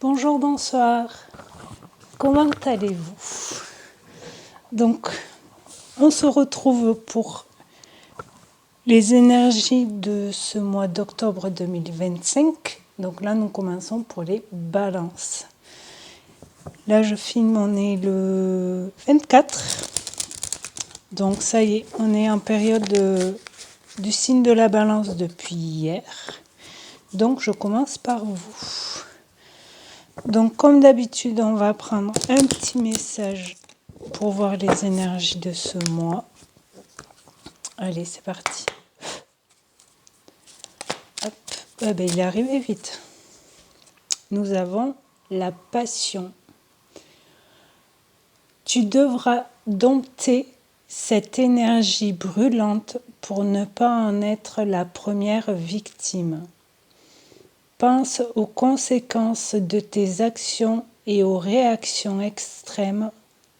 Bonjour, bonsoir. Comment allez-vous? Donc, on se retrouve pour les énergies de ce mois d'octobre 2025. Donc là, nous commençons pour les balances. Là, je filme, on est le 24. Donc ça y est, on est en période du signe de la balance depuis hier. Donc, je commence par vous. Donc, comme d'habitude, on va prendre un petit message pour voir les énergies de ce mois. Allez, c'est parti. Hop. Ah ben, il est arrivé vite. Nous avons la passion. Tu devras dompter cette énergie brûlante pour ne pas en être la première victime. Pense aux conséquences de tes actions et aux réactions extrêmes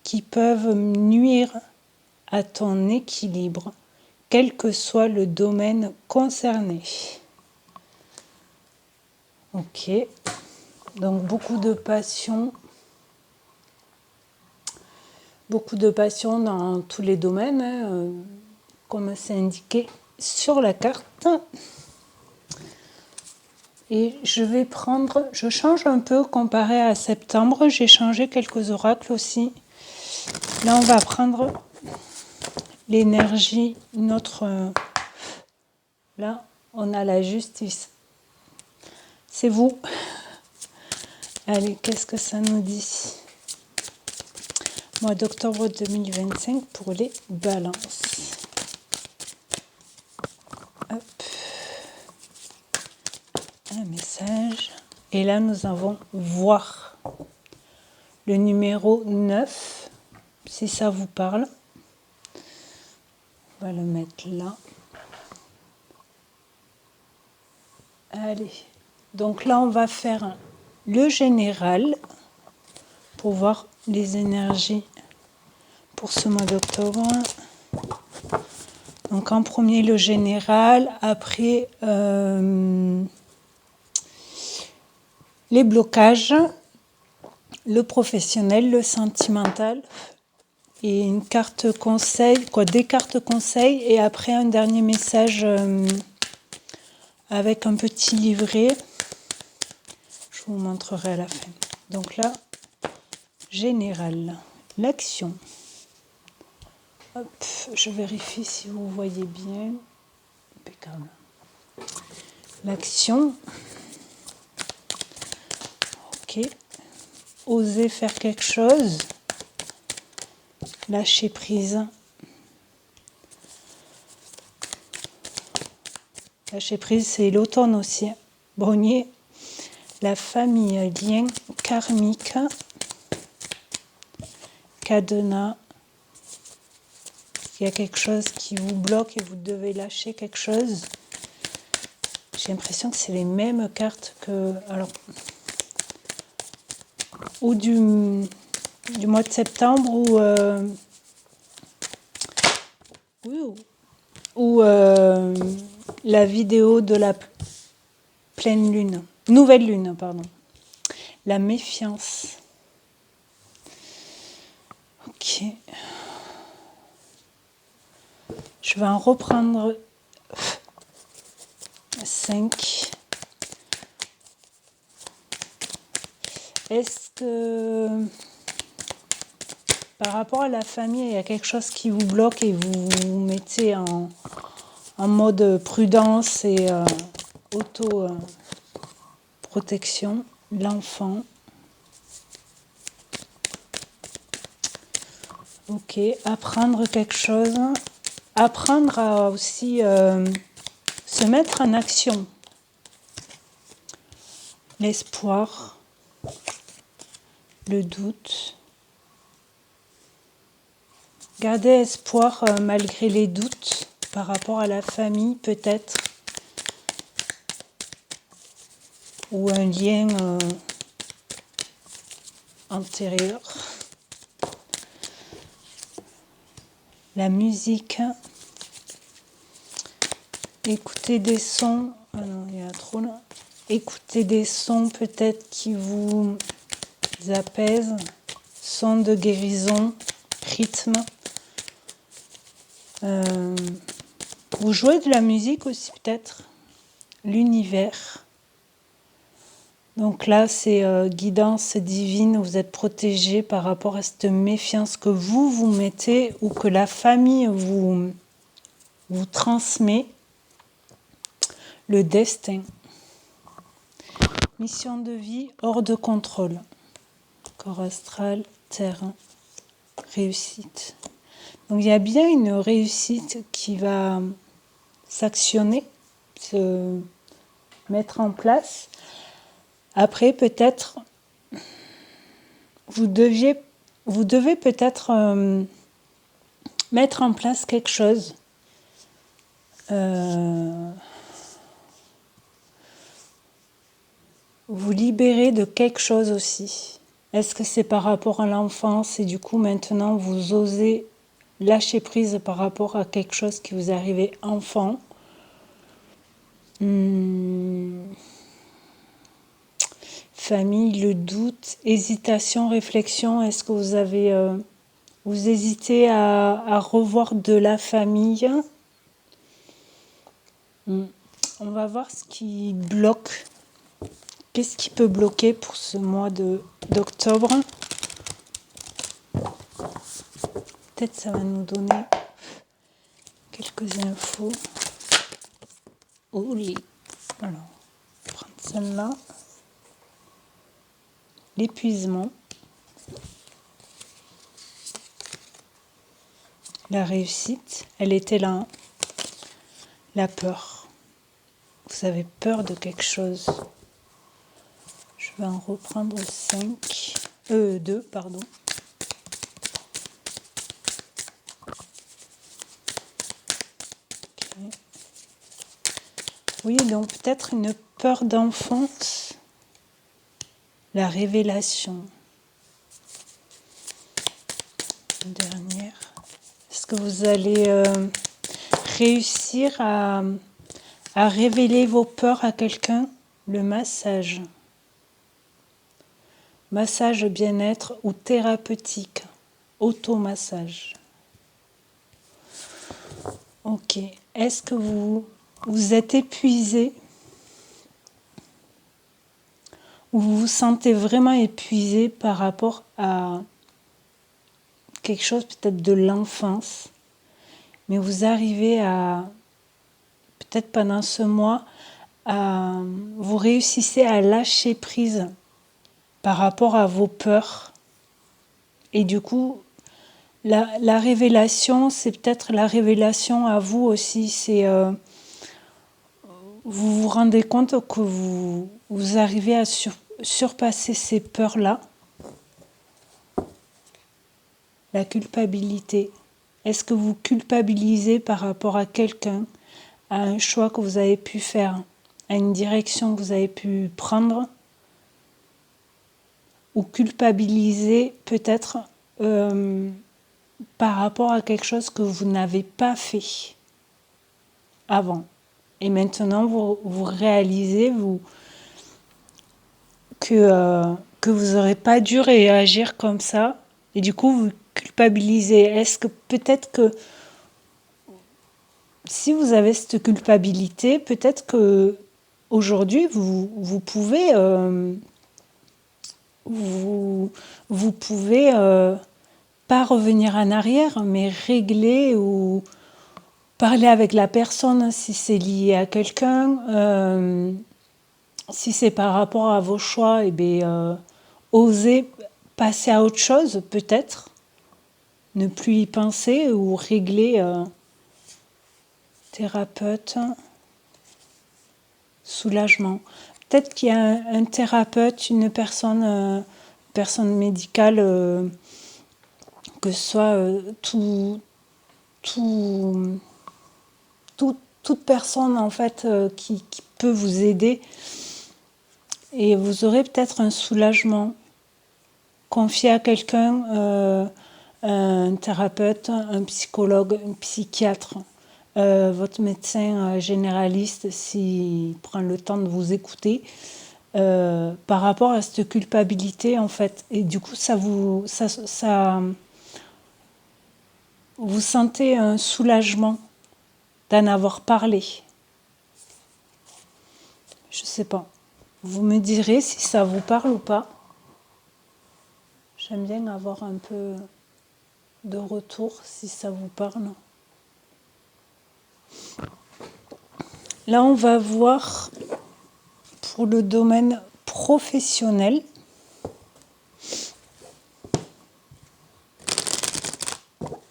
qui peuvent nuire à ton équilibre, quel que soit le domaine concerné. Ok, donc beaucoup de passion dans tous les domaines, comme c'est indiqué sur la carte. Et je change un peu comparé à septembre, j'ai changé quelques oracles aussi. Là, on va prendre l'énergie, là, on a la justice. C'est vous. Allez, qu'est-ce que ça nous dit? Mois d'octobre 2025 pour les balances. Hop. Un message. Et là, nous avons voir. Le numéro 9, si ça vous parle. On va le mettre là. Allez. Donc là, on va faire le général pour voir les énergies pour ce mois d'octobre. Donc en premier le général, après les blocages, le professionnel, le sentimental et une carte conseil, des cartes conseil et après un dernier message avec un petit livret. Je vous montrerai à la fin. Donc là, général, l'action. Hop, je vérifie si vous voyez bien. Impeccable. L'action. Ok. Oser faire quelque chose. Lâcher prise. Lâcher prise, c'est l'automne aussi. Brognier. La famille, lien karmique. Cadenas. Il y a quelque chose qui vous bloque et vous devez lâcher quelque chose. J'ai l'impression que c'est les mêmes cartes que... Alors, ou du mois de septembre ou la vidéo de la pleine lune. Nouvelle lune, pardon. La méfiance. Ok. Je vais en reprendre 5. Est-ce que par rapport à la famille, il y a quelque chose qui vous bloque et vous vous mettez en mode prudence et auto-protection? L'enfant. Ok, apprendre quelque chose. Apprendre à aussi se mettre en action. L'espoir. Le doute. Garder espoir malgré les doutes par rapport à la famille peut-être. Ou un lien antérieur. La musique. Écouter des sons. Ah non, il y a trop là. écouter des sons peut-être qui vous apaisent, sons de guérison, rythme. Vous jouez de la musique aussi peut-être, l'univers. Donc là, c'est guidance divine, vous êtes protégé par rapport à cette méfiance que vous mettez ou que la famille vous transmet. Le destin. Mission de vie hors de contrôle. Corps astral, terrain, réussite. Donc il y a bien une réussite qui va s'actionner, se mettre en place. Après, peut-être, vous devez peut-être mettre en place quelque chose. Vous libérer de quelque chose aussi. Est-ce que c'est par rapport à l'enfance et du coup maintenant vous osez lâcher prise par rapport à quelque chose qui vous est arrivé enfant? Famille, le doute, hésitation, réflexion. Est-ce que vous avez vous hésitez à revoir de la famille? On va voir ce qui bloque. Qu'est-ce qui peut bloquer pour ce mois d'octobre? Peut-être ça va nous donner quelques infos. Alors, on va prendre celle-là. L'épuisement. La réussite, elle était là. La peur. Vous avez peur de quelque chose. Je vais en reprendre 2, pardon. Okay. Oui, donc peut-être une peur d'enfance. La révélation. Une dernière. Est-ce que vous allez réussir à révéler vos peurs à quelqu'un? Le massage. Massage bien-être ou thérapeutique. Automassage. Ok. Est-ce que vous êtes épuisé? Ou vous vous sentez vraiment épuisé par rapport à quelque chose peut-être de l'enfance, mais vous arrivez à, peut-être pendant ce mois, vous réussissez à lâcher prise par rapport à vos peurs. Et du coup, la révélation, c'est peut-être la révélation à vous aussi. C'est vous vous rendez compte que vous arrivez à surpasser ces peurs-là. La culpabilité. Est-ce que vous culpabilisez par rapport à quelqu'un, à un choix que vous avez pu faire, à une direction que vous avez pu prendre? Ou culpabiliser peut-être par rapport à quelque chose que vous n'avez pas fait avant. Et maintenant, vous réalisez que vous n'aurez pas dû réagir comme ça. Et du coup, vous culpabilisez. Est-ce que peut-être que si vous avez cette culpabilité, peut-être que aujourd'hui, vous pouvez... vous pouvez pas revenir en arrière, mais régler ou parler avec la personne si c'est lié à quelqu'un, si c'est par rapport à vos choix, et bien, oser passer à autre chose peut-être, ne plus y penser ou régler. Thérapeute, soulagement. Peut-être qu'il y a un thérapeute, une personne médicale, que ce soit toute personne en fait qui peut vous aider, et vous aurez peut-être un soulagement. Confier à quelqu'un, un thérapeute, un psychologue, un psychiatre, votre médecin généraliste, s'il prend le temps de vous écouter, par rapport à cette culpabilité, en fait. Et du coup, vous sentez un soulagement d'en avoir parlé. Je sais pas. Vous me direz si ça vous parle ou pas. J'aime bien avoir un peu de retour si ça vous parle. Là, on va voir pour le domaine professionnel.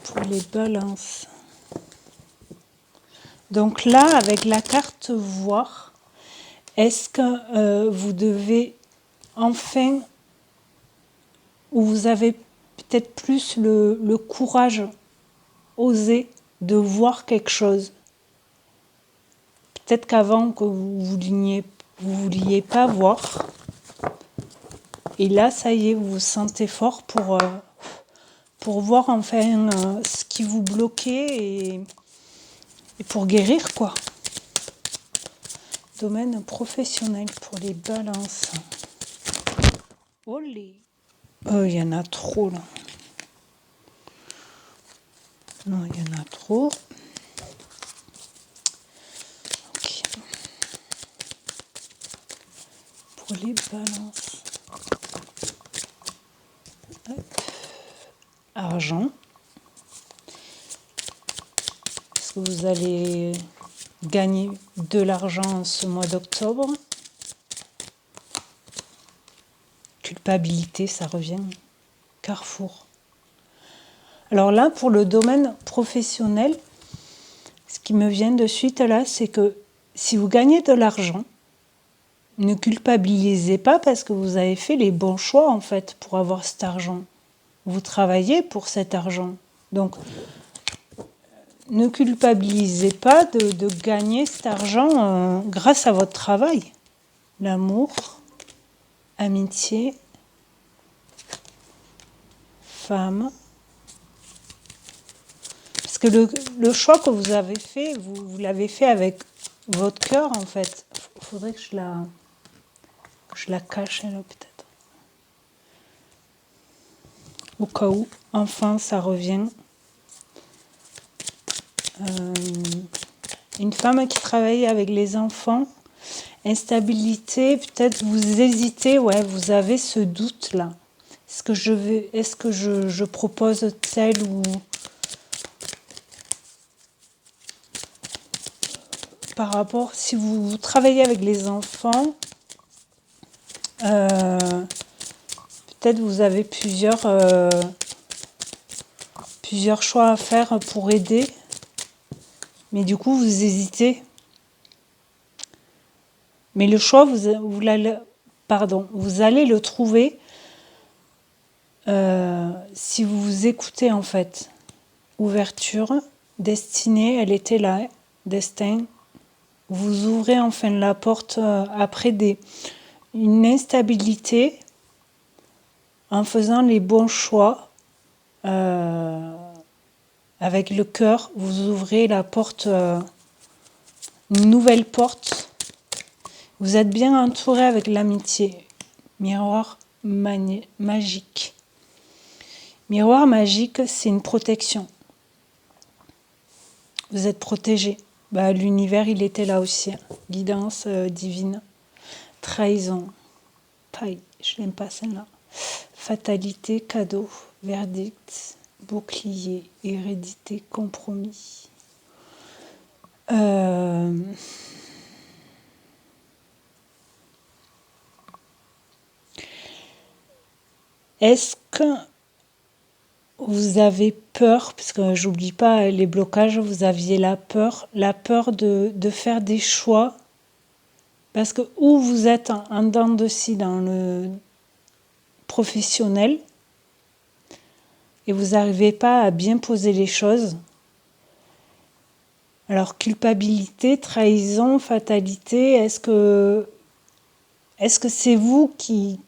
Pour les balances. Donc là, avec la carte voir, est-ce que vous devez enfin, ou vous avez peut-être plus le courage, oser de voir quelque chose. Peut-être qu'avant que vous vouliez pas voir. Et là, ça y est, vous vous sentez fort pour voir enfin ce qui vous bloquait et pour guérir, quoi. Domaine professionnel pour les balances. Olé. Oh, il y en a trop, là. Non, il y en a trop. Ok. Pour les balances. Hop. Argent. Est-ce que vous allez gagner de l'argent ce mois d'octobre? Culpabilité, ça revient. Carrefour. Alors là, pour le domaine professionnel, ce qui me vient de suite là, c'est que si vous gagnez de l'argent, ne culpabilisez pas parce que vous avez fait les bons choix en fait pour avoir cet argent. Vous travaillez pour cet argent. Donc, ne culpabilisez pas de gagner cet argent grâce à votre travail. L'amour, amitié, femme. Parce que le choix que vous avez fait, vous l'avez fait avec votre cœur en fait. Il faudrait que je la cache là peut-être. Au cas où, enfin ça revient. Une femme qui travaille avec les enfants, instabilité, peut-être vous hésitez, ouais, vous avez ce doute là. Est-ce que je propose tel ou par rapport, si vous travaillez avec les enfants, peut-être vous avez plusieurs choix à faire pour aider, mais du coup vous hésitez. Mais le choix, vous allez le trouver si vous vous écoutez en fait. Ouverture, destinée, elle était là, destin. Vous ouvrez enfin la porte après une instabilité en faisant les bons choix. Avec le cœur, vous ouvrez la porte, une nouvelle porte. Vous êtes bien entouré avec l'amitié. Miroir magique. Miroir magique, c'est une protection. Vous êtes protégé. L'univers, il était là aussi. Guidance divine. Trahison. Paille, je n'aime pas celle-là. Fatalité, cadeau, verdict, bouclier, hérédité, compromis. Est-ce que vous avez peur, parce que j'oublie pas les blocages, vous aviez la peur de faire des choix, parce que où vous êtes en dents de scie dans le professionnel, et vous n'arrivez pas à bien poser les choses. Alors culpabilité, trahison, fatalité, est-ce que c'est vous qui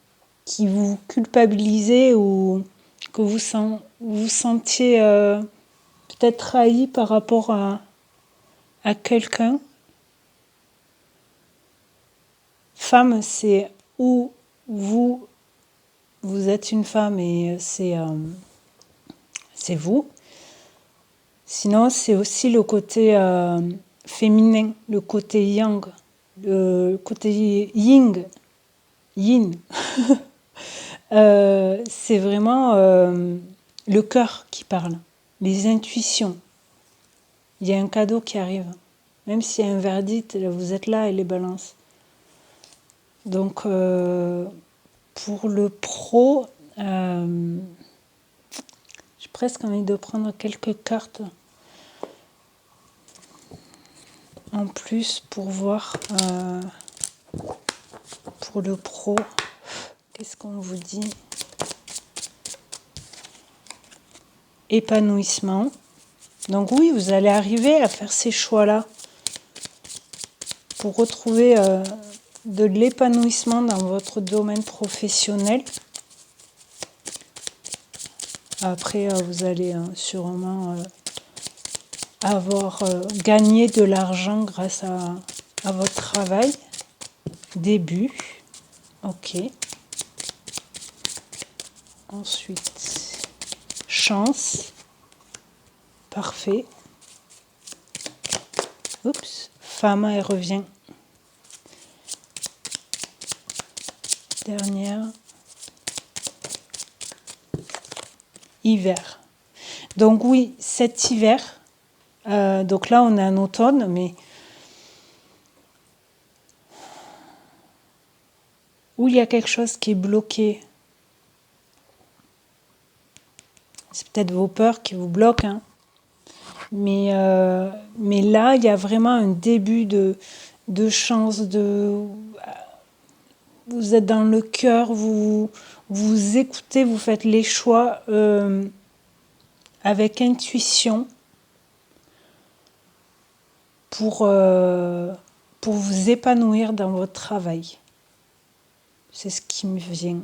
vous culpabilisez ou que vous sentiez peut-être trahi par rapport à à quelqu'un. Femme, c'est où vous êtes une femme et c'est vous. Sinon, c'est aussi le côté féminin, le côté yang, le côté yin. C'est vraiment le cœur qui parle, les intuitions. Il y a un cadeau qui arrive. Même s'il y a un verdict, vous êtes là et les balances. Donc, pour le pro, j'ai presque envie de prendre quelques cartes en plus pour voir pour le pro. Qu'est-ce qu'on vous dit? Épanouissement. Donc oui, vous allez arriver à faire ces choix-là pour retrouver de l'épanouissement dans votre domaine professionnel. Après, vous allez sûrement avoir gagné de l'argent grâce à votre travail. Début. Ok. Ensuite, chance. Parfait. Oups. Femme, elle revient. Dernière. Hiver. Donc oui, cet hiver, donc là on est en automne, mais où il y a quelque chose qui est bloqué, c'est peut-être vos peurs qui vous bloquent, hein. Mais là, il y a vraiment un début de chance, vous êtes dans le cœur, vous écoutez, vous faites les choix avec intuition pour vous épanouir dans votre travail. C'est ce qui me vient.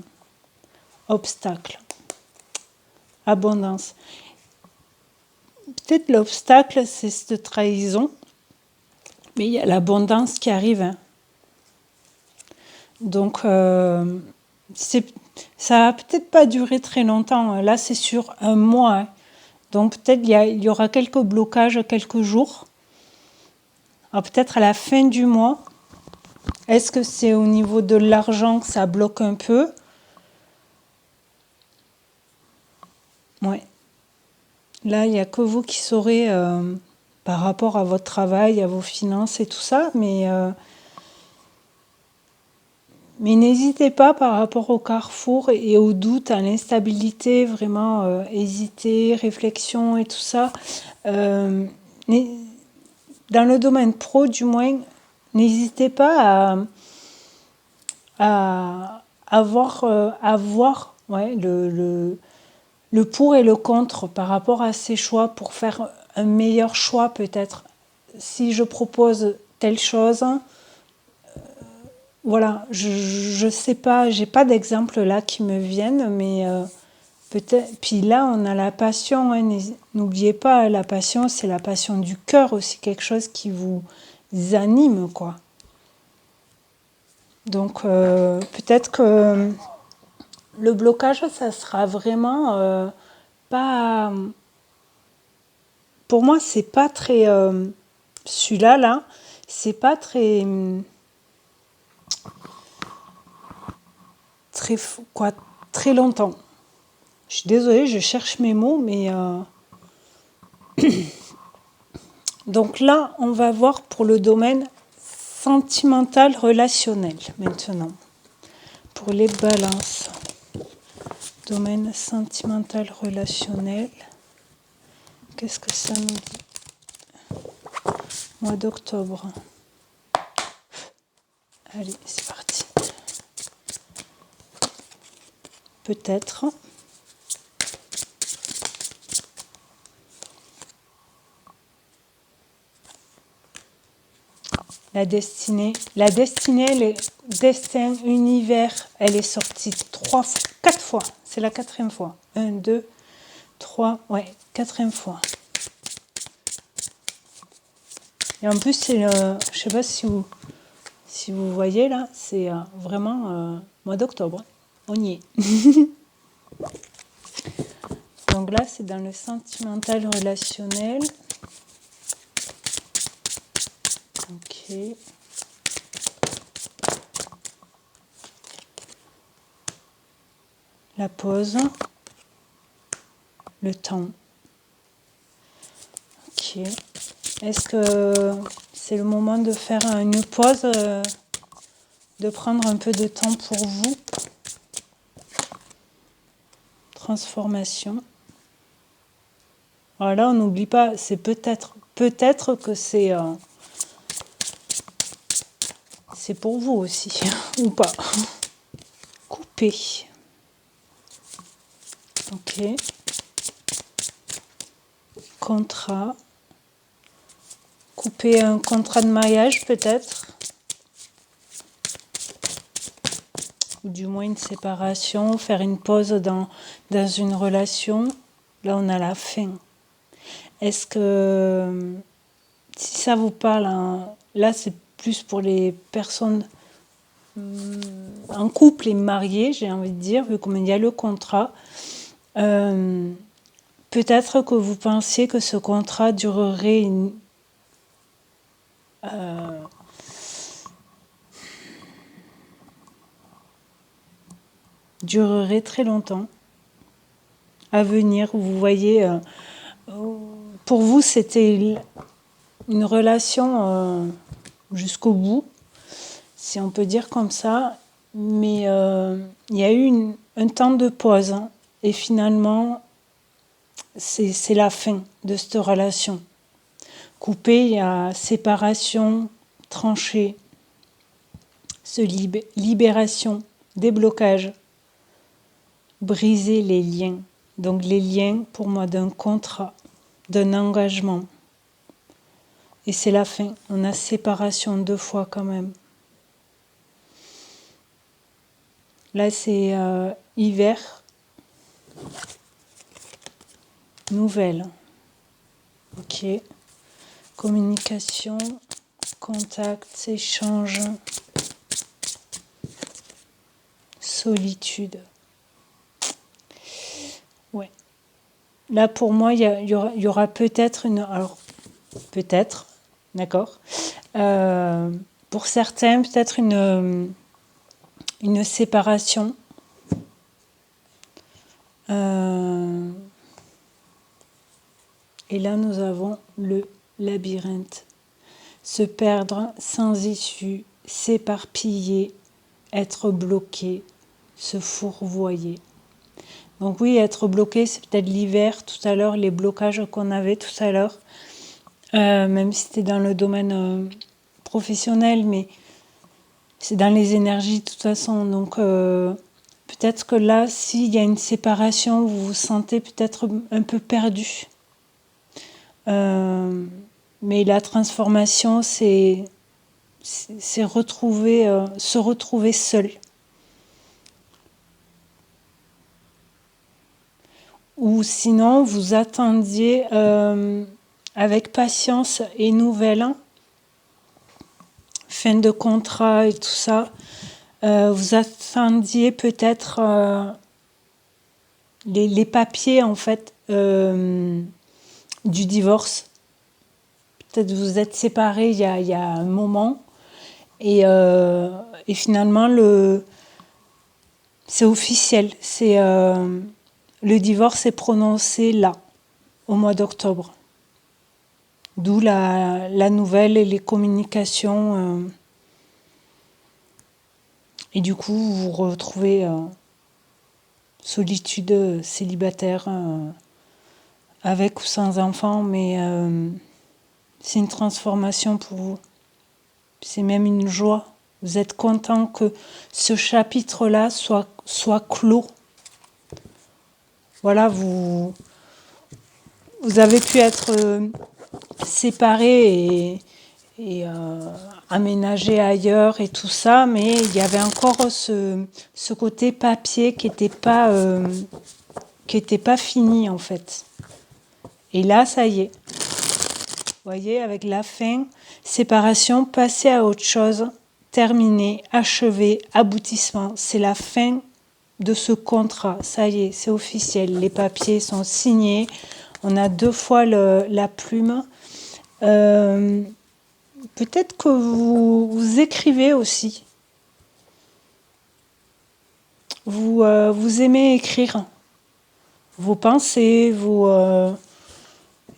Obstacle. Abondance. Peut-être l'obstacle, c'est cette trahison, mais il y a l'abondance qui arrive, hein. Donc, ça va peut-être pas durer très longtemps. Là, c'est sur un mois, hein. Donc, peut-être il y aura quelques blocages, quelques jours. Alors, peut-être à la fin du mois. Est-ce que c'est au niveau de l'argent que ça bloque un peu? Ouais. Là, il n'y a que vous qui saurez par rapport à votre travail, à vos finances et tout ça. Mais n'hésitez pas par rapport au carrefour et au doute, à l'instabilité, vraiment hésiter, réflexion et tout ça. Dans le domaine pro, du moins, n'hésitez pas à voir ouais, le pour et le contre par rapport à ces choix pour faire un meilleur choix peut-être. Si je propose telle chose, voilà, je sais pas, j'ai pas d'exemple là qui me viennent, mais peut-être. Puis là, on a la passion, hein, n'oubliez pas, la passion, c'est la passion du cœur aussi, quelque chose qui vous anime, quoi. Donc peut-être que le blocage, ça sera vraiment pas. Pour moi, c'est pas très. Celui-là, là, c'est pas très. Très longtemps. Je suis désolée, je cherche mes mots, mais. Donc là, on va voir pour le domaine sentimental relationnel maintenant. Pour les balances. Domaine sentimental relationnel. Qu'est-ce que ça nous dit? Mois d'octobre. Allez, c'est parti. Peut-être. La destinée, le destin, univers, elle est sortie 4 fois. C'est la 4e fois. 1, 2, 3, ouais, 4e fois. Et en plus, c'est je sais pas si vous voyez là, c'est vraiment mois d'octobre. On y est. Donc là, c'est dans le sentimental relationnel. Ok. La pause. Le temps. Ok. Est-ce que c'est le moment de faire une pause, de prendre un peu de temps pour vous? Transformation. Alors là, on n'oublie pas, c'est peut-être que c'est pour vous aussi, ou pas. Couper. Ok. Contrat. Couper un contrat de mariage peut-être. Ou du moins une séparation, faire une pause dans une relation. Là, on a la fin. Est-ce que, si ça vous parle, hein, là c'est plus pour les personnes en couple et mariées, j'ai envie de dire, vu qu'il y a le contrat. Peut-être que vous pensiez que ce contrat durerait très longtemps à venir. Vous voyez, pour vous, c'était une relation jusqu'au bout, si on peut dire comme ça. Mais il y a eu un temps de pause. Hein, et finalement, c'est la fin de cette relation. Coupé, il y a séparation, tranchée, libération, déblocage, briser les liens. Donc les liens, pour moi, d'un contrat, d'un engagement. Et c'est la fin. On a séparation 2 fois quand même. Là, c'est hiver. Nouvelle. Ok. Communication, contact, échange, solitude. Ouais. Là, pour moi, il y aura peut-être une... Alors, peut-être, d'accord. Pour certains, peut-être une séparation. Et là, nous avons le labyrinthe. Se perdre sans issue, s'éparpiller, être bloqué, se fourvoyer. Donc oui, être bloqué, c'est peut-être l'hiver, tout à l'heure, les blocages qu'on avait tout à l'heure, même si c'était dans le domaine professionnel, mais c'est dans les énergies de toute façon. Donc peut-être que là, s'il y a une séparation, vous vous sentez peut-être un peu perdu. Mais la transformation, c'est se retrouver seul. Ou sinon, vous attendiez avec patience et nouvelle, fin de contrat et tout ça, vous attendiez peut-être les papiers en fait du divorce. Peut-être vous êtes séparés il y a un moment et finalement c'est officiel, le divorce est prononcé là, au mois d'octobre. D'où la nouvelle et les communications. Et du coup, vous vous retrouvez solitude, célibataire, avec ou sans enfant, mais c'est une transformation pour vous. C'est même une joie. Vous êtes content que ce chapitre-là soit clos. Voilà, vous avez pu être séparés et aménagés ailleurs et tout ça, mais il y avait encore ce côté papier qui était pas fini en fait. Et là, ça y est. voyez, avec la fin, séparation, passer à autre chose, terminer, achever, aboutissement. C'est la fin de ce contrat. Ça y est, c'est officiel. Les papiers sont signés. On a 2 fois la plume. Peut-être que vous écrivez aussi. Vous aimez écrire vos pensées,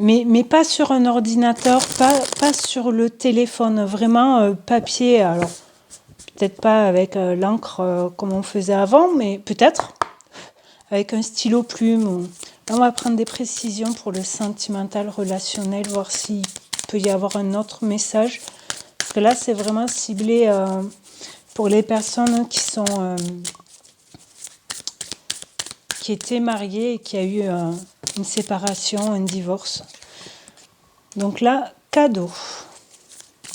mais pas sur un ordinateur, pas sur le téléphone, vraiment papier. Alors, peut-être pas avec l'encre comme on faisait avant, mais peut-être avec un stylo plume. Là, on va prendre des précisions pour le sentimental relationnel, voir s'il peut y avoir un autre message. Parce que là, c'est vraiment ciblé pour les personnes qui étaient mariées et qui a eu une séparation, un divorce. Donc là, cadeau.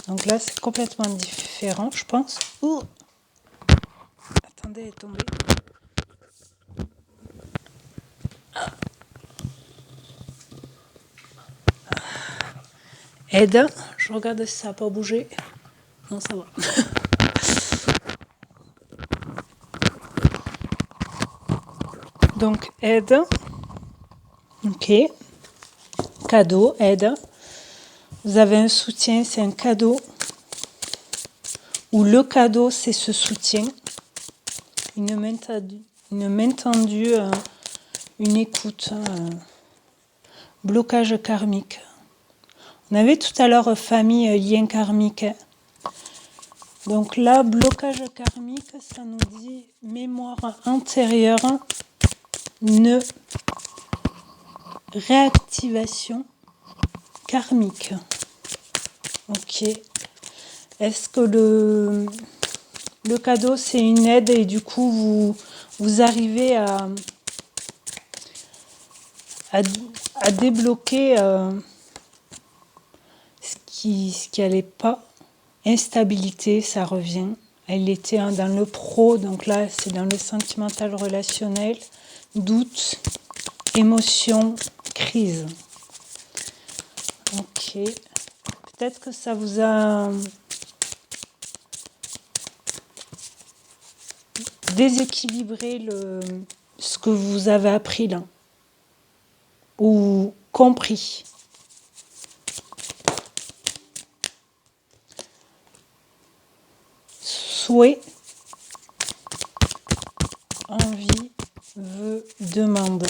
Donc là, c'est complètement différent, je pense. Ouh. Attendez, elle est tombée. Aide. Je regarde si ça n'a pas bougé. Non, ça va. Donc, aide. Ok. Cadeau, aide. Vous avez un soutien, c'est un cadeau. Ou le cadeau, c'est ce soutien. Une main tendue, une écoute. Blocage karmique. On avait tout à l'heure famille, lien karmique. Donc là, blocage karmique, ça nous dit mémoire antérieure, réactivation karmique. Ok. Est-ce que le cadeau, c'est une aide et du coup, vous arrivez à débloquer ce qui allait pas. Instabilité, ça revient. Elle était dans le pro, donc là, c'est dans le sentimental relationnel. Doute, émotion, crise. Ok. Peut-être que ça vous a déséquilibré ce que vous avez appris là. Ou compris. Souhait, envie, vœu, demande.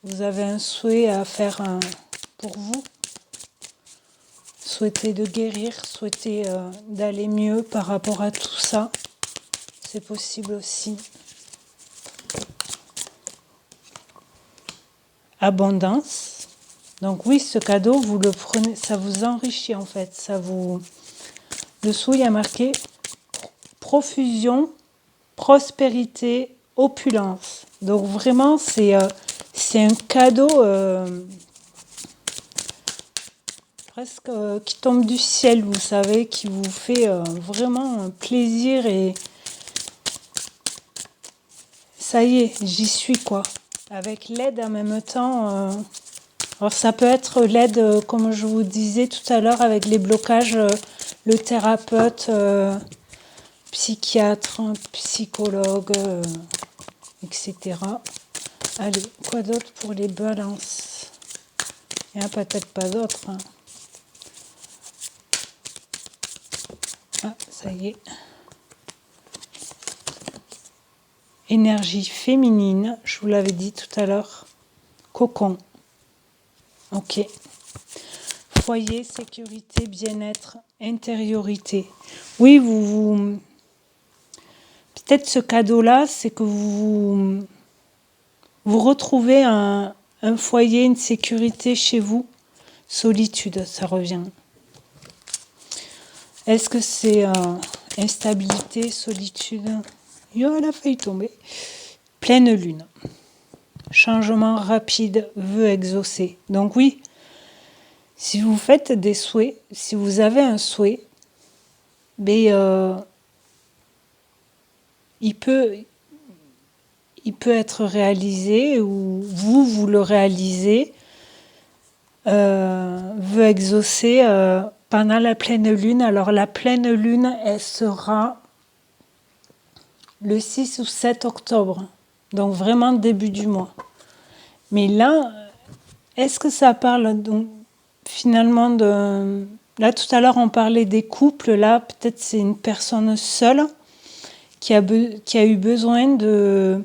Vous avez un souhait à faire pour vous. Souhaitez de guérir, souhaitez d'aller mieux par rapport à tout ça. C'est possible aussi. Abondance. Donc oui, ce cadeau, vous le prenez, ça vous enrichit en fait. Dessous, il y a marqué profusion, prospérité, opulence. Donc vraiment, c'est un cadeau presque qui tombe du ciel, vous savez, qui vous fait vraiment plaisir et ça y est, j'y suis quoi. Avec l'aide en même temps. Alors ça peut être l'aide, comme je vous disais tout à l'heure, avec les blocages, le thérapeute, psychiatre, psychologue, etc. Allez, quoi d'autre pour les balances? Il n'y en a peut-être pas d'autres. Hein. Ah, ça y est. Énergie féminine, je vous l'avais dit tout à l'heure. Cocon. Ok. Foyer, sécurité, bien-être, intériorité. Oui, peut-être ce cadeau-là, c'est que vous retrouvez un foyer, une sécurité chez vous. Solitude, ça revient. Est-ce que c'est instabilité, solitude? Yo, elle a failli tomber. Pleine lune. Changement rapide, vœu exaucé. Donc oui, si vous faites des souhaits, si vous avez un souhait, il peut être réalisé ou vous le réalisez veut exaucer pendant la pleine lune. Alors la pleine lune, elle sera le 6 ou 7 octobre, donc vraiment début du mois. Mais là, est-ce que ça parle donc finalement de... Là, tout à l'heure, on parlait des couples. Là, peut-être c'est une personne seule qui a eu besoin de...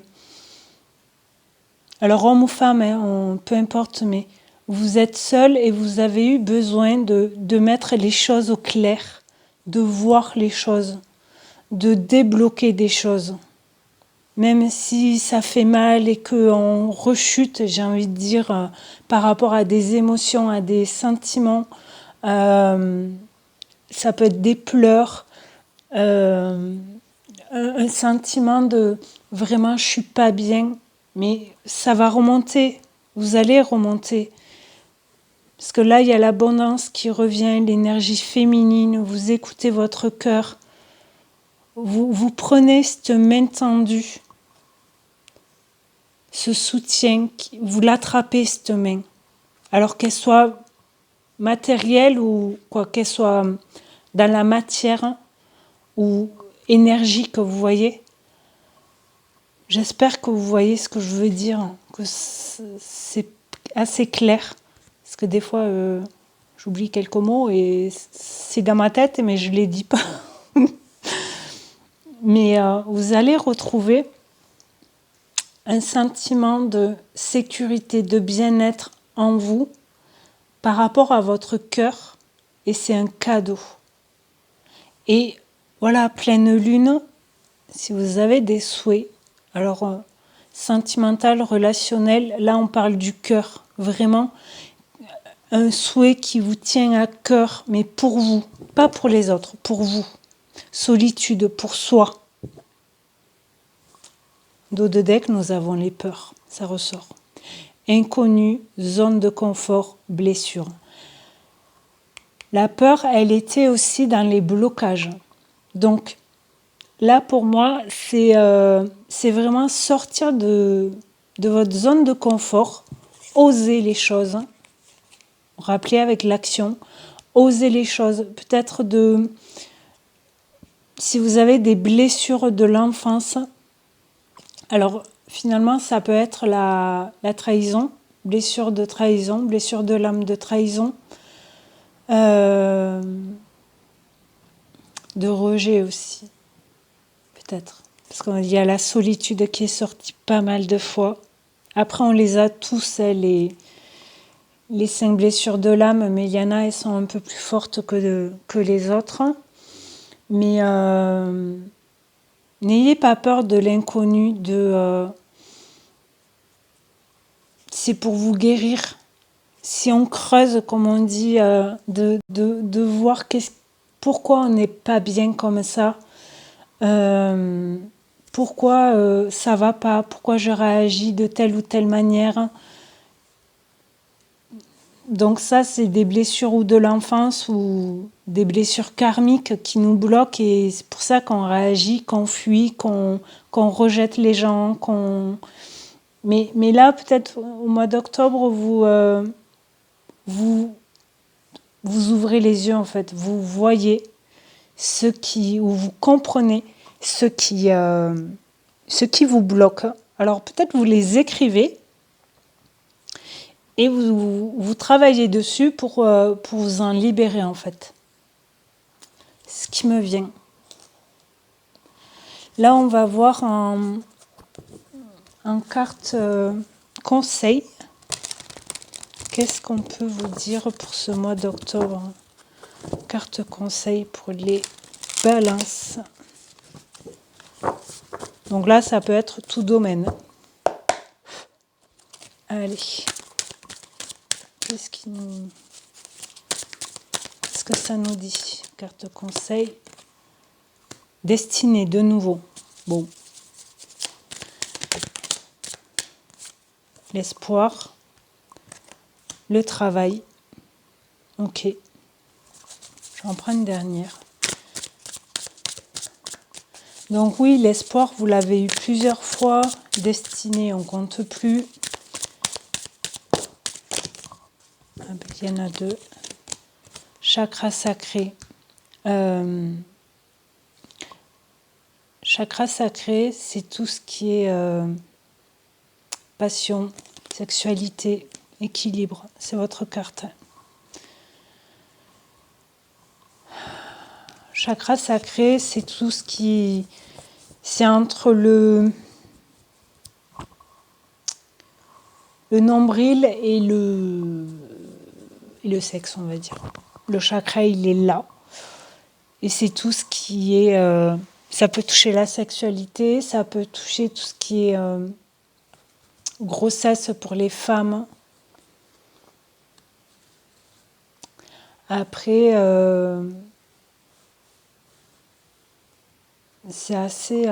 Alors, homme ou femme, hein, peu importe, mais vous êtes seul et vous avez eu besoin de mettre les choses au clair, de voir les choses, de débloquer des choses. Même si ça fait mal et qu'on rechute, j'ai envie de dire, par rapport à des émotions, à des sentiments, ça peut être des pleurs, un sentiment de vraiment je suis pas bien, mais ça va remonter, vous allez remonter. Parce que là, il y a l'abondance qui revient, l'énergie féminine, vous écoutez votre cœur, vous prenez cette main tendue, ce soutien, vous l'attrapez cette main. Alors qu'elle soit matérielle ou quoi qu'elle soit dans la matière ou énergique, vous voyez. J'espère que vous voyez ce que je veux dire, que c'est assez clair. Parce que des fois, j'oublie quelques mots et c'est dans ma tête, mais je ne les dis pas. Mais vous allez retrouver un sentiment de sécurité, de bien-être en vous par rapport à votre cœur, et c'est un cadeau. Et voilà, pleine lune, si vous avez des souhaits, alors sentimental, relationnel, là on parle du cœur, vraiment un souhait qui vous tient à cœur, mais pour vous, pas pour les autres, pour vous. Solitude, pour soi. Dos de deck, nous avons les peurs, ça ressort. Inconnu, zone de confort, blessure. La peur, elle était aussi dans les blocages. Donc, là, pour moi, c'est vraiment sortir de votre zone de confort, oser les choses, rappeler avec l'action, oser les choses. Peut-être si vous avez des blessures de l'enfance, alors finalement, ça peut être la trahison, blessure de l'âme de trahison, de rejet aussi, peut-être. Parce qu'il y a la solitude qui est sortie pas mal de fois. Après, on les a tous, les 5 blessures de l'âme, mais il y en a, elles sont un peu plus fortes que les autres. Mais n'ayez pas peur de l'inconnu, c'est pour vous guérir. Si on creuse, comme on dit, de voir pourquoi on n'est pas bien comme ça, pourquoi ça va pas, pourquoi je réagis de telle ou telle manière. Donc ça, c'est des blessures ou de l'enfance ou des blessures karmiques qui nous bloquent, et c'est pour ça qu'on réagit, qu'on fuit, qu'on rejette les gens, Mais là, peut-être au mois d'octobre, vous ouvrez les yeux, en fait. Vous voyez ou vous comprenez ce qui vous bloque. Alors peut-être vous les écrivez et vous travaillez dessus pour vous en libérer, en fait. Ce qui me vient. Là, on va voir en carte conseil. Qu'est-ce qu'on peut vous dire pour ce mois d'octobre? Carte conseil pour les balances. Donc là, ça peut être tout domaine. Allez. Qu'est-ce que ça nous dit? Carte conseil. Destinée, de nouveau. Bon. L'espoir. Le travail. Ok. J'en prends une dernière. Donc oui, l'espoir, vous l'avez eu plusieurs fois. Destinée, on compte plus. Ah ben, il y en a 2. Chakra sacré. Chakra sacré, c'est tout ce qui est passion, sexualité, équilibre. C'est votre carte. Chakra sacré, c'est tout ce qui... C'est entre le nombril et le sexe, on va dire. Le chakra, il est là. Et c'est tout ce qui est... ça peut toucher la sexualité, ça peut toucher tout ce qui est grossesse pour les femmes. Après, c'est assez...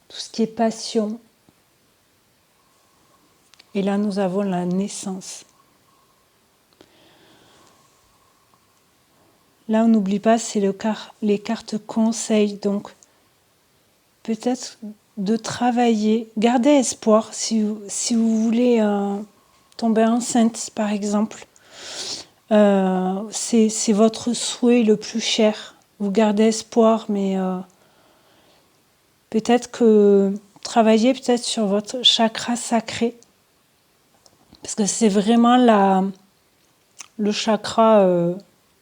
tout ce qui est passion. Et là, nous avons la naissance. Là, on n'oublie pas, c'est les cartes conseils. Donc, peut-être de travailler, garder espoir si vous voulez tomber enceinte, par exemple. C'est votre souhait le plus cher. Vous gardez espoir, mais peut-être que travailler peut-être sur votre chakra sacré. Parce que c'est vraiment le chakra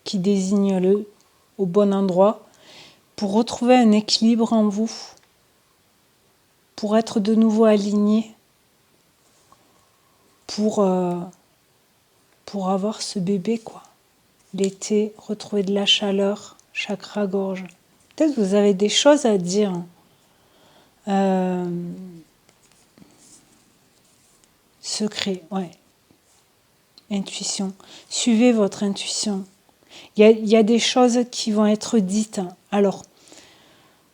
qui désigne au bon endroit pour retrouver un équilibre en vous, pour être de nouveau aligné, pour avoir ce bébé, quoi. L'été, retrouver de la chaleur, chakra gorge. Peut-être que vous avez des choses à dire. Secret, ouais. Intuition. Suivez votre intuition. Il y a des choses qui vont être dites. Alors,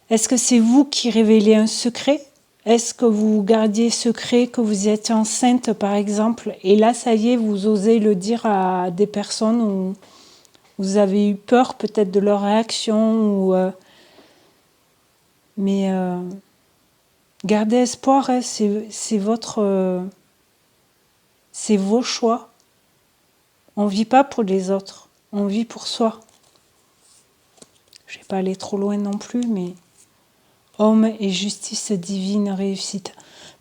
est-ce que c'est vous qui révélez un secret ? Est-ce que vous gardiez secret que vous étiez enceinte, par exemple, et là, ça y est, vous osez le dire à des personnes où vous avez eu peur peut-être de leur réaction, mais gardez espoir, hein, c'est vos choix. On ne vit pas pour les autres, on vit pour soi. Je ne vais pas aller trop loin non plus, mais homme et justice divine réussite.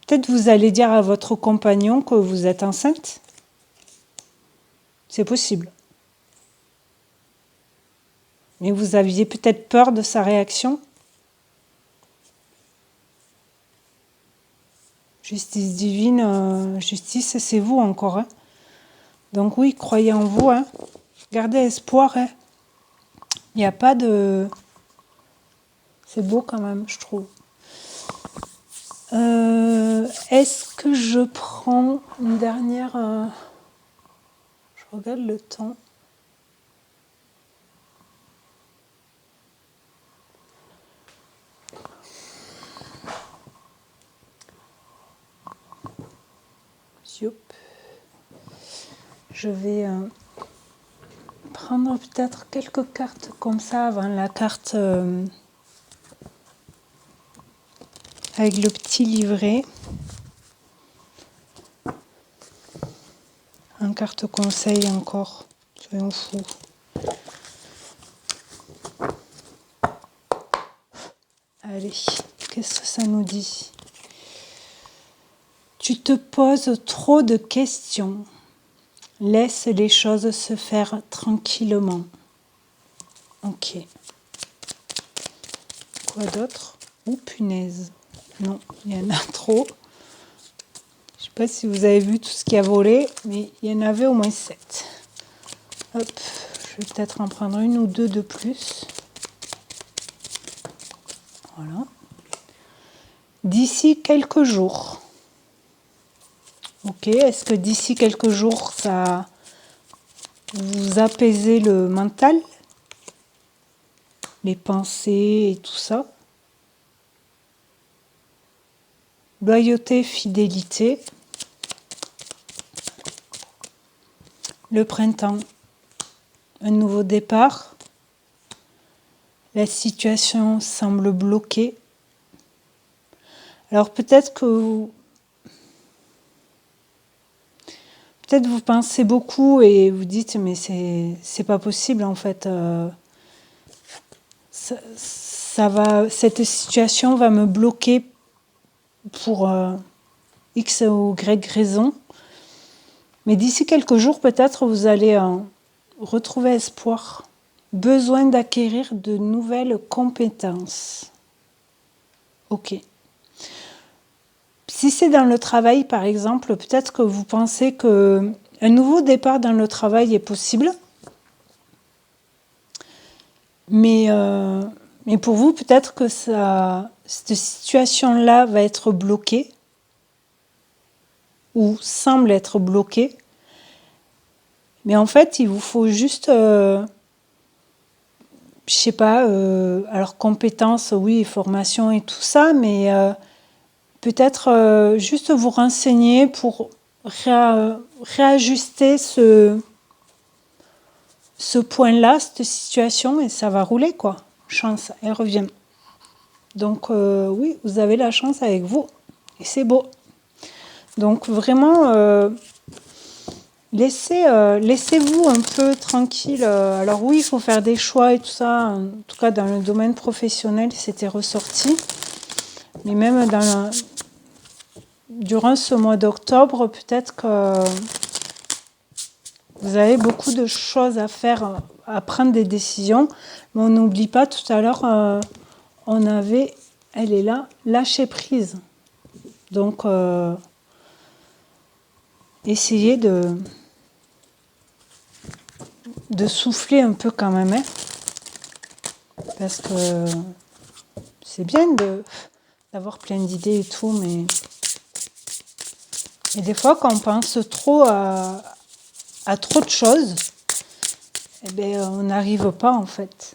Peut-être vous allez dire à votre compagnon que vous êtes enceinte. C'est possible. Mais vous aviez peut-être peur de sa réaction. Justice divine, justice, c'est vous encore. Hein. Donc oui, croyez en vous. Hein. Gardez espoir. Hein. Il n'y a pas de... C'est beau quand même, je trouve. Est-ce que je prends une dernière... Je regarde le temps. Je vais prendre peut-être quelques cartes comme ça avant la carte avec le petit livret. Un carte conseil encore, soyons fous. Allez, qu'est-ce que ça nous dit ? Tu te poses trop de questions. Laisse les choses se faire tranquillement. Ok. Quoi d'autre ? Oh punaise. Non, il y en a trop. Je ne sais pas si vous avez vu tout ce qui a volé, mais il y en avait au moins 7. Hop, je vais peut-être en prendre une ou deux de plus. Voilà. D'ici quelques jours. Ok, est-ce que d'ici quelques jours, ça vous apaisez le mental, les pensées et tout ça? Loyauté, fidélité. Le printemps, un nouveau départ. La situation semble bloquée. Alors peut-être peut-être vous pensez beaucoup et vous dites mais c'est pas possible en fait. Cette situation va me bloquer pour X ou Y raison. Mais d'ici quelques jours, peut-être, vous allez retrouver espoir. Besoin d'acquérir de nouvelles compétences. Ok. Si c'est dans le travail, par exemple, peut-être que vous pensez qu'un nouveau départ dans le travail est possible. Mais pour vous, peut-être que cette situation-là va être bloquée ou semble être bloquée. Mais en fait, il vous faut juste, je sais pas, alors compétences, oui, formation et tout ça, mais peut-être juste vous renseigner pour réajuster ce point-là, cette situation, et ça va rouler, quoi. Chance, elle revient. Donc oui, vous avez la chance avec vous, et c'est beau. Donc vraiment, laissez-vous un peu tranquille. Alors oui, il faut faire des choix et tout ça. En tout cas, dans le domaine professionnel, c'était ressorti. Mais même durant ce mois d'octobre, peut-être que vous avez beaucoup de choses à faire, à prendre des décisions. Mais on n'oublie pas, tout à l'heure, elle est là, lâcher prise. Donc, essayez de souffler un peu quand même, hein, parce que c'est bien d'avoir plein d'idées et tout, mais des fois quand on pense trop à trop de choses, eh bien, on n'arrive pas en fait.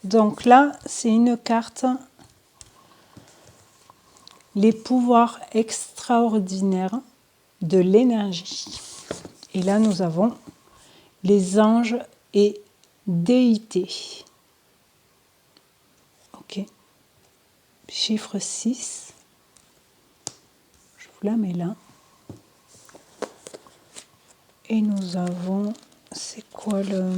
Donc là, c'est une carte, les pouvoirs extraordinaires de l'énergie. Et là, nous avons les anges et déités. Ok. Chiffre 6. Je vous la mets là. Et nous avons... C'est quoi le...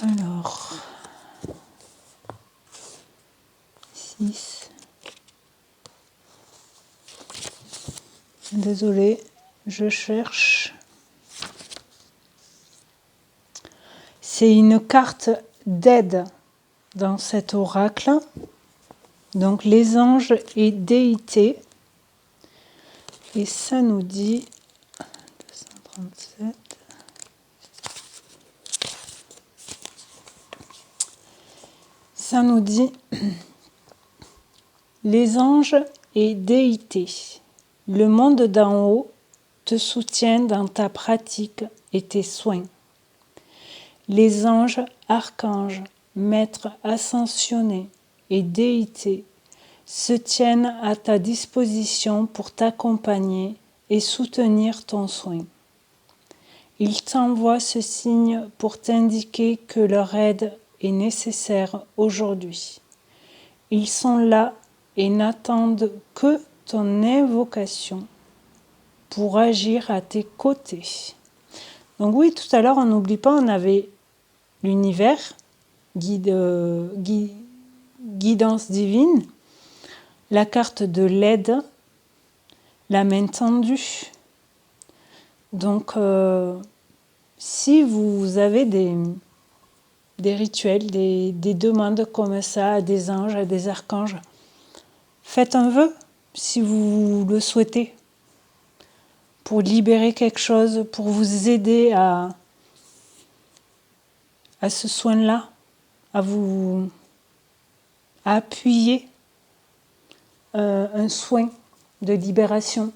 Alors... 6... Désolée, je cherche. C'est une carte d'aide dans cet oracle. Donc les anges et déités. Et ça nous dit 237. Ça nous dit les anges et déités. Le monde d'en haut te soutient dans ta pratique et tes soins. Les anges, archanges, maîtres ascensionnés et déités se tiennent à ta disposition pour t'accompagner et soutenir ton soin. Ils t'envoient ce signe pour t'indiquer que leur aide est nécessaire aujourd'hui. Ils sont là et n'attendent que ton invocation pour agir à tes côtés. Donc oui, tout à l'heure, on n'oublie pas, on avait l'univers, guidance divine, la carte de l'aide, la main tendue. Donc, si vous avez des rituels, des demandes comme ça à des anges, à des archanges, faites un vœu si vous le souhaitez, pour libérer quelque chose, pour vous aider à ce soin-là, à appuyer un soin de libération.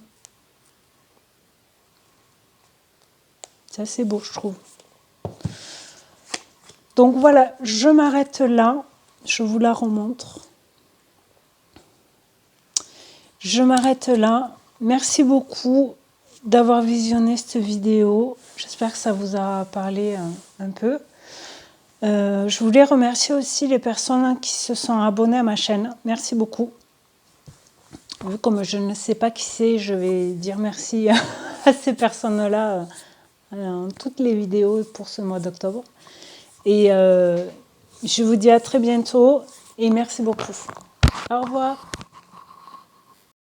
Ça, c'est beau, je trouve. Donc voilà, je m'arrête là. Je vous la remontre. Je m'arrête là. Merci beaucoup d'avoir visionné cette vidéo. J'espère que ça vous a parlé un peu. Je voulais remercier aussi les personnes qui se sont abonnées à ma chaîne. Merci beaucoup. Vu comme je ne sais pas qui c'est, je vais dire merci à ces personnes-là dans toutes les vidéos pour ce mois d'octobre. Et je vous dis à très bientôt et merci beaucoup. Au revoir.